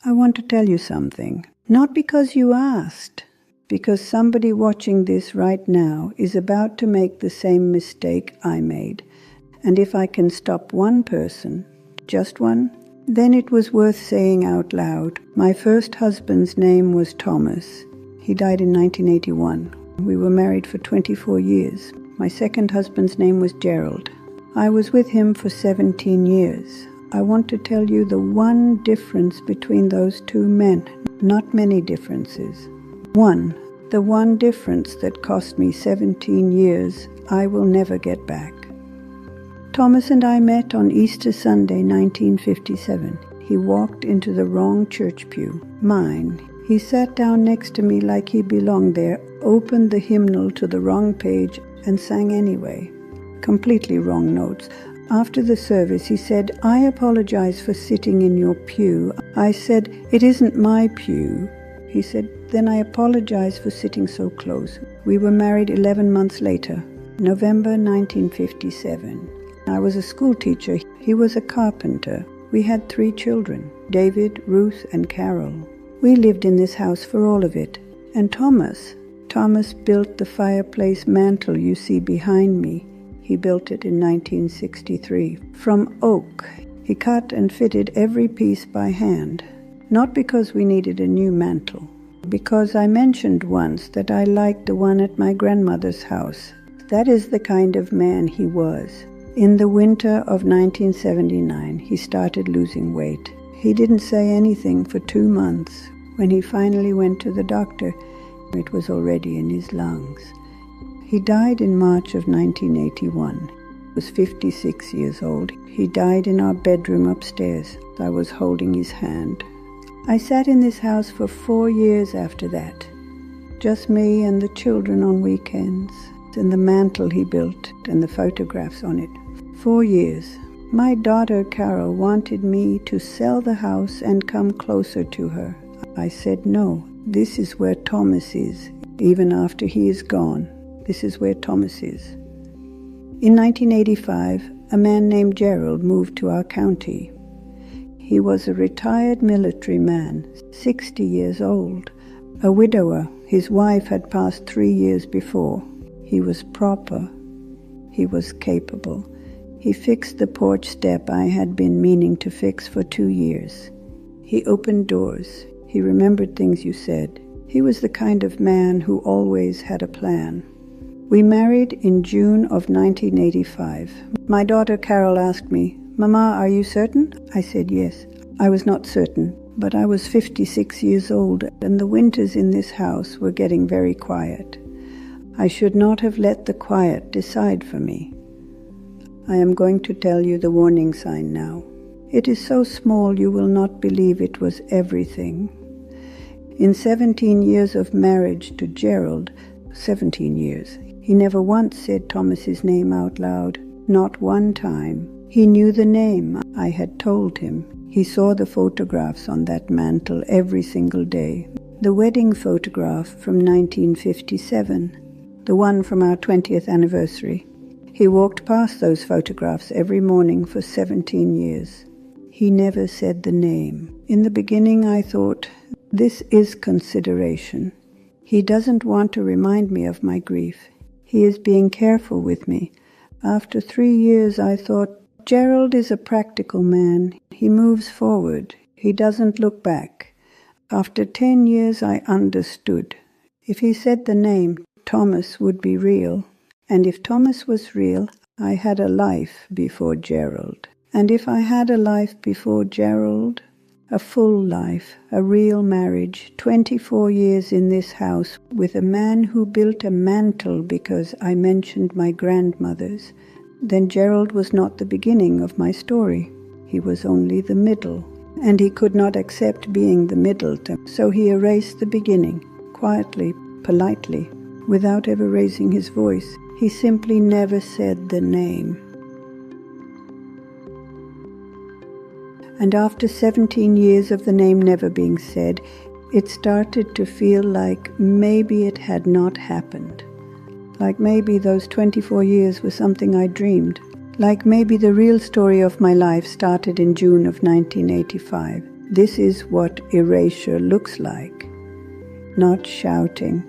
I want to tell you something. Not because you asked, because somebody watching this right now is about to make the same mistake I made. And if I can stop one person, just one, then it was worth saying out loud. My first husband's name was Thomas. He died in 1981. We were married for 24 years. My second husband's name was Gerald. I was with him for 17 years. I want to tell you the one difference between those two men. Not many differences. One, the one difference that cost me 17 years, I will never get back. Thomas and I met on Easter Sunday, 1957. He walked into the wrong church pew, mine. He sat down next to me like he belonged there, opened the hymnal to the wrong page, and sang anyway. Completely wrong notes. After the service, he said, "I apologize for sitting in your pew." I said, "It isn't my pew." He said, "Then I apologize for sitting so close." We were married 11 months later, November 1957. I was a school teacher. He was a carpenter. We had 3 children, David, Ruth, and Carol. We lived in this house for all of it. And Thomas built the fireplace mantel you see behind me. He built it in 1963. From oak, he cut and fitted every piece by hand. Not because we needed a new mantel, because I mentioned once that I liked the one at my grandmother's house. That is the kind of man he was. In the winter of 1979, he started losing weight. He didn't say anything for 2 months. When he finally went to the doctor, it was already in his lungs. He died in March of 1981. He was 56 years old. He died in our bedroom upstairs. I was holding his hand. I sat in this house for 4 years after that. Just me and the children on weekends, and the mantel he built and the photographs on it. 4 years. My daughter Carol wanted me to sell the house and come closer to her. I said, "No, this is where Thomas is, even after he is gone. This is where Thomas is." In 1985, a man named Gerald moved to our county. He was a retired military man, 60 years old, a widower. His wife had passed 3 years before. He was proper. He was capable. He fixed the porch step I had been meaning to fix for 2 years. He opened doors. He remembered things you said. He was the kind of man who always had a plan. We married in June of 1985. My daughter Carol asked me, "Mama, are you certain?" I said yes. I was not certain, but I was 56 years old, and the winters in this house were getting very quiet. I should not have let the quiet decide for me. I am going to tell you the warning sign now. It is so small you will not believe it was everything. In 17 years of marriage to Gerald, 17 years, he never once said Thomas's name out loud, not one time. He knew the name. I had told him. He saw the photographs on that mantel every single day. The wedding photograph from 1957, the one from our 20th anniversary. He walked past those photographs every morning for 17 years. He never said the name. In the beginning I thought, this is consideration. He doesn't want to remind me of my grief. He is being careful with me. After 3 years, I thought, Gerald is a practical man. He moves forward. He doesn't look back. After 10 years, I understood. If he said the name, Thomas would be real. And if Thomas was real, I had a life before Gerald. And if I had a life before Gerald, a full life, a real marriage, 24 years in this house with a man who built a mantle because I mentioned my grandmother's, then Gerald was not the beginning of my story. He was only the middle, and he could not accept being the middle, so he erased the beginning, quietly, politely, without ever raising his voice. He simply never said the name. And after 17 years of the name never being said, it started to feel like maybe it had not happened. Like maybe those 24 years were something I dreamed. Like maybe the real story of my life started in June of 1985. This is what erasure looks like. Not shouting,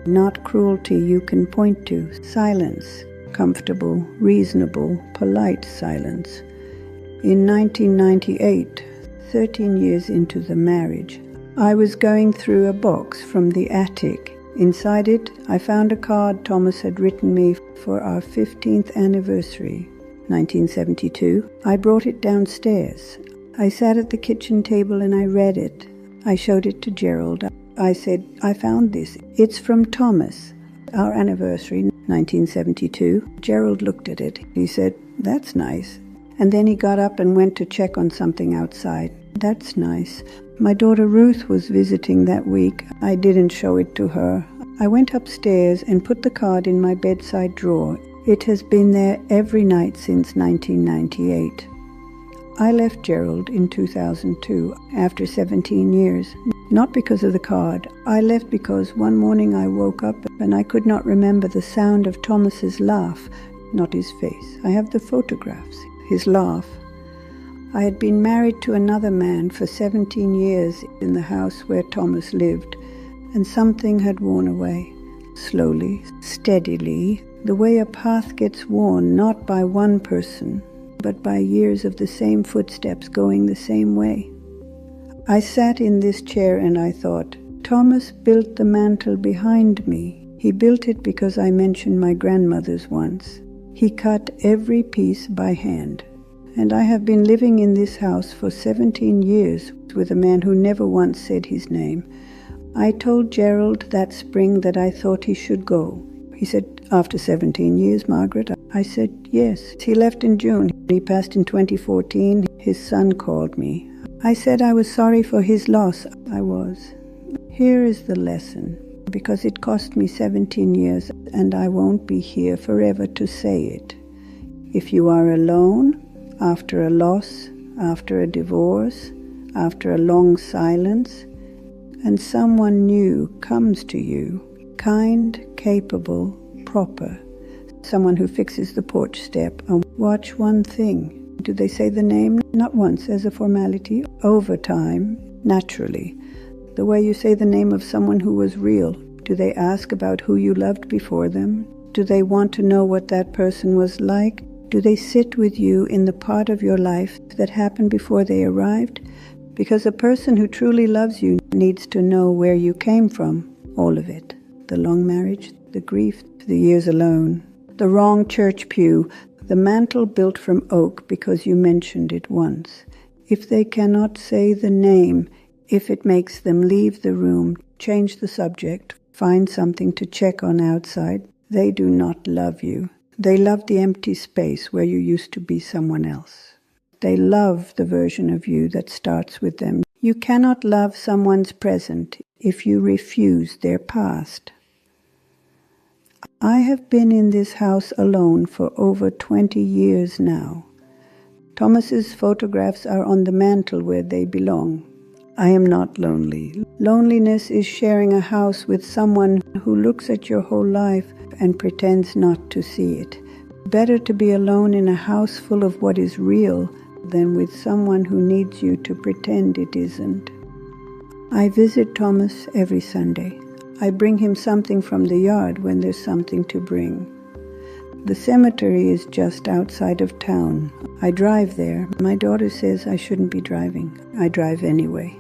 not cruelty you can point to. Silence, comfortable, reasonable, polite silence. In 1998, 13 years into the marriage, I was going through a box from the attic. Inside it, I found a card Thomas had written me for our 15th anniversary, 1972. I brought it downstairs. I sat at the kitchen table and I read it. I showed it to Gerald. I said, I found this. It's from Thomas, our anniversary, 1972. Gerald looked at it. He said, that's nice. And then he got up and went to check on something outside. That's nice. My daughter Ruth was visiting that week. I didn't show it to her. I went upstairs and put the card in my bedside drawer. It has been there every night since 1998. I left Gerald in 2002, after 17 years. Not because of the card. I left because one morning I woke up and I could not remember the sound of Thomas's laugh, not his face. I have the photographs, his laugh. I had been married to another man for 17 years in the house where Thomas lived, and something had worn away. Slowly, steadily, the way a path gets worn not by one person, but by years of the same footsteps going the same way. I sat in this chair and I thought, Thomas built the mantle behind me. He built it because I mentioned my grandmother's once. He cut every piece by hand. And I have been living in this house for 17 years with a man who never once said his name. I told Gerald that spring that I thought he should go. He said, after 17 years, Margaret? I said, yes. He left in June. He passed in 2014. His son called me. I said I was sorry for his loss. I was. Here is the lesson, because it cost me 17 years, and I won't be here forever to say it. If you are alone, after a loss, after a divorce, after a long silence, and someone new comes to you, kind, capable, proper, someone who fixes the porch step, and watch one thing. Do they say the name? Not once, as a formality. Over time, naturally. The way you say the name of someone who was real. Do they ask about who you loved before them? Do they want to know what that person was like? Do they sit with you in the part of your life that happened before they arrived? Because a person who truly loves you needs to know where you came from, all of it. The long marriage, the grief, the years alone, the wrong church pew, the mantle built from oak because you mentioned it once. If they cannot say the name, if it makes them leave the room, change the subject, find something to check on outside, they do not love you. They love the empty space where you used to be someone else. They love the version of you that starts with them. You cannot love someone's present if you refuse their past. I have been in this house alone for over 20 years now. Thomas's photographs are on the mantle where they belong. I am not lonely. Loneliness is sharing a house with someone who looks at your whole life and pretends not to see it. Better to be alone in a house full of what is real than with someone who needs you to pretend it isn't. I visit Thomas every Sunday. I bring him something from the yard when there's something to bring. The cemetery is just outside of town. I drive there. My daughter says I shouldn't be driving. I drive anyway.